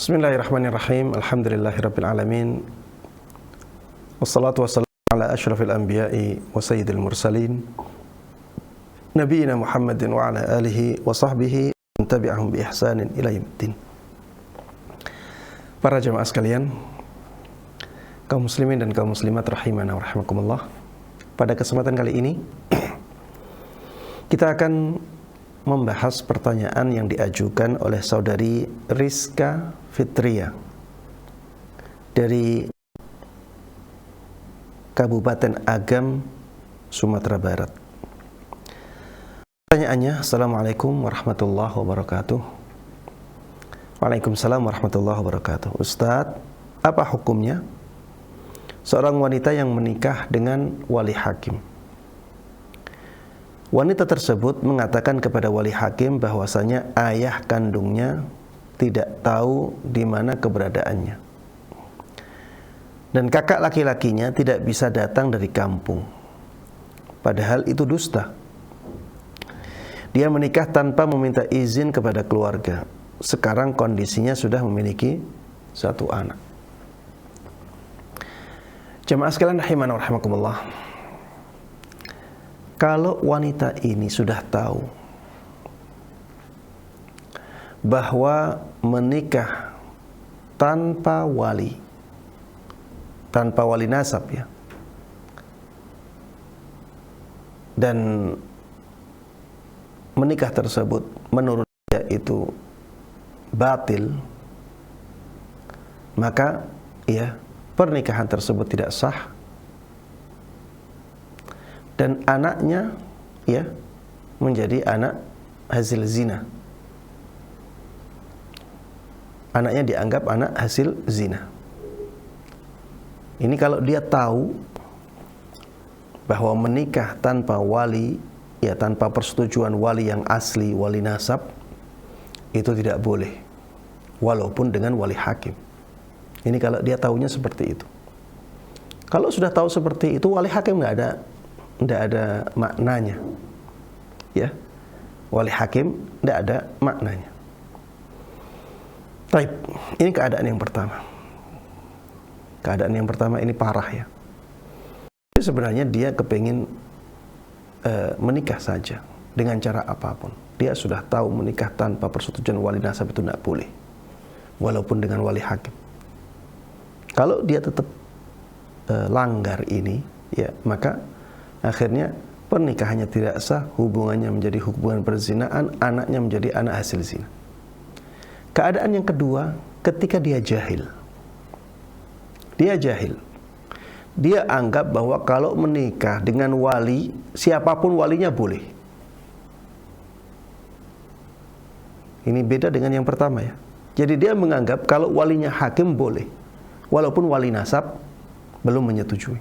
Bismillahirrahmanirrahim. Alhamdulillahirabbil alamin. Wassalatu wassalamu ala asyrafil anbiya'i wa sayyidil mursalin. Nabiyina Muhammadin wa ala alihi wa sahbihi wa tabi'ahum bi ihsanin ila yaumiddin. Para jemaah sekalian, kaum muslimin dan kaum muslimat rahimana wa rahimakumullah. Pada kesempatan kali ini kita akan membahas pertanyaan yang diajukan oleh saudari Rizka Fitria dari Kabupaten Agam, Sumatera Barat. Pertanyaannya, Assalamualaikum warahmatullahi wabarakatuh. Waalaikumsalam warahmatullahi wabarakatuh. Ustadz, apa hukumnya seorang wanita yang menikah dengan wali hakim? Wanita tersebut mengatakan kepada wali hakim bahwasanya ayah kandungnya tidak tahu di mana keberadaannya, dan kakak laki-lakinya tidak bisa datang dari kampung. Padahal itu dusta. Dia menikah tanpa meminta izin kepada keluarga. Sekarang kondisinya sudah memiliki satu anak. Jemaah sekalian rahimana wa rahimakumullah, kalau wanita ini sudah tahu bahwa menikah tanpa wali nasab ya, dan menikah tersebut menurut dia itu batil, maka ya pernikahan tersebut tidak sah. Dan anaknya ya menjadi anak hasil zina. Anaknya dianggap anak hasil zina. Ini kalau dia tahu bahwa menikah tanpa wali, ya tanpa persetujuan wali yang asli, wali nasab, itu tidak boleh, walaupun dengan wali hakim. Ini kalau dia tahunya seperti itu. Kalau sudah tahu seperti itu, wali hakim tidak ada maknanya, ya. Wali hakim tidak ada maknanya. Baik, ini keadaan yang pertama. Keadaan yang pertama ini parah ya. Jadi sebenarnya dia kepingin menikah saja dengan cara apapun. Dia sudah tahu menikah tanpa persetujuan wali nasab itu tidak boleh, walaupun dengan wali hakim. Kalau dia tetap langgar ini, ya maka akhirnya pernikahannya tidak sah, hubungannya menjadi hubungan perzinaan, anaknya menjadi anak hasil zina. Keadaan yang kedua, ketika dia jahil. Dia anggap bahwa kalau menikah dengan wali, siapapun walinya boleh. Ini beda dengan yang pertama ya. Jadi dia menganggap kalau walinya hakim boleh, walaupun wali nasab belum menyetujui.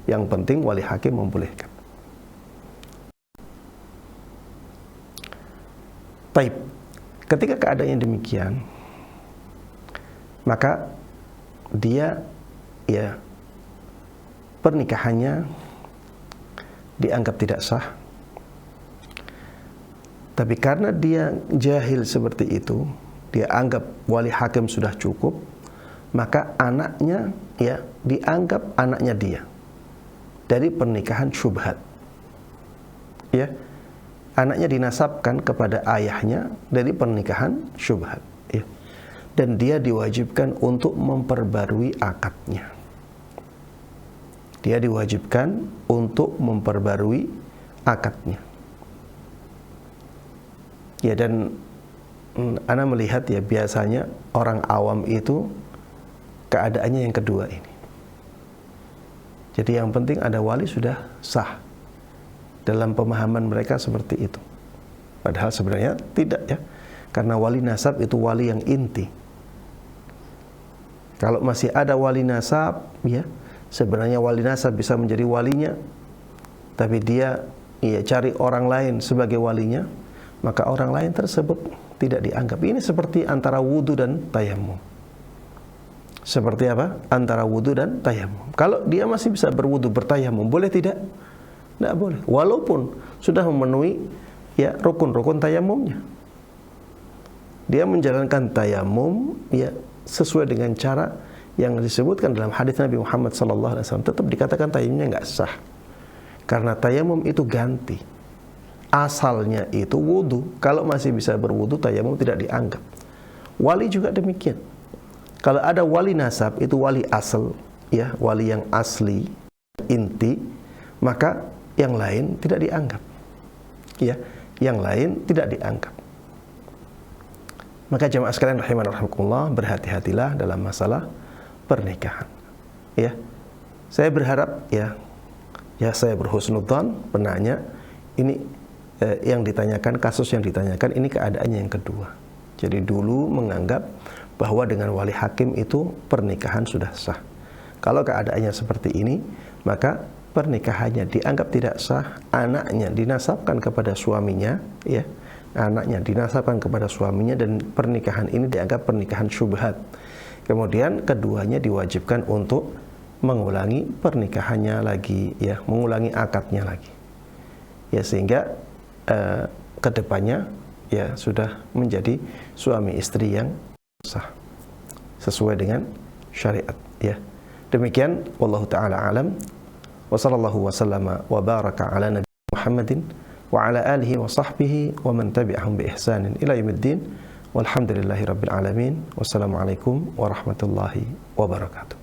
Yang penting wali hakim membolehkan. Baik, ketika keadaannya demikian, maka dia ya pernikahannya dianggap tidak sah. Tapi karena dia jahil seperti itu, dia anggap wali hakim sudah cukup, maka anaknya ya dianggap anaknya dia dari pernikahan syubhat. Ya, anaknya dinasabkan kepada ayahnya dari pernikahan syubhat. Ya. Dan dia diwajibkan untuk memperbarui akadnya. Dia diwajibkan untuk memperbarui akadnya. Ya, dan ana melihat ya biasanya orang awam itu keadaannya yang kedua ini. Jadi yang penting ada wali sudah sah. Dalam pemahaman mereka seperti itu. Padahal sebenarnya tidak ya. Karena wali nasab itu wali yang inti. Kalau masih ada wali nasab ya, sebenarnya wali nasab bisa menjadi walinya, tapi dia ya cari orang lain sebagai walinya, maka orang lain tersebut tidak dianggap. Ini seperti antara wudu dan tayamum. Seperti apa? Antara wudu dan tayamum. Kalau dia masih bisa berwudu bertayamum, boleh tidak? Tidak boleh. Walaupun sudah memenuhi ya rukun-rukun tayamumnya. dia menjalankan tayamum ya sesuai dengan cara yang disebutkan dalam hadis Nabi Muhammad SAW, tetap dikatakan tayamumnya nggak sah. Karena tayamum itu ganti. Asalnya itu wudu. Kalau masih bisa berwudu, tayamum tidak dianggap. Wali juga demikian. Kalau ada wali nasab, itu wali asal, ya, wali yang asli, inti, maka yang lain tidak dianggap. Ya, yang lain tidak dianggap. Maka jemaah sekalian rahimani rahimakumullah, berhati-hatilah dalam masalah pernikahan. Ya, saya berharap ya saya berhusnudzon penanya ini yang ditanyakan, kasus yang ditanyakan ini keadaannya yang kedua. Jadi dulu menganggap bahwa dengan wali hakim itu pernikahan sudah sah. Kalau keadaannya seperti ini, maka pernikahannya dianggap tidak sah, anaknya dinasabkan kepada suaminya, ya, anaknya dinasabkan kepada suaminya, dan pernikahan ini dianggap pernikahan syubhat. Kemudian keduanya diwajibkan untuk mengulangi pernikahannya lagi, ya, mengulangi akadnya lagi, ya, sehingga kedepannya ya sudah menjadi suami istri yang sah sesuai dengan syariat, ya. Demikian, wallahu taala alam, wa sallallahu wasallama wa baraka ala nabi Muhammadin wa ala alihi wa sahbihi wa man tabi'ahum bi ihsanin ila yaumiddin, walhamdulillahi rabbil alamin. Wassalamualaikum warahmatullahi wabarakatuh.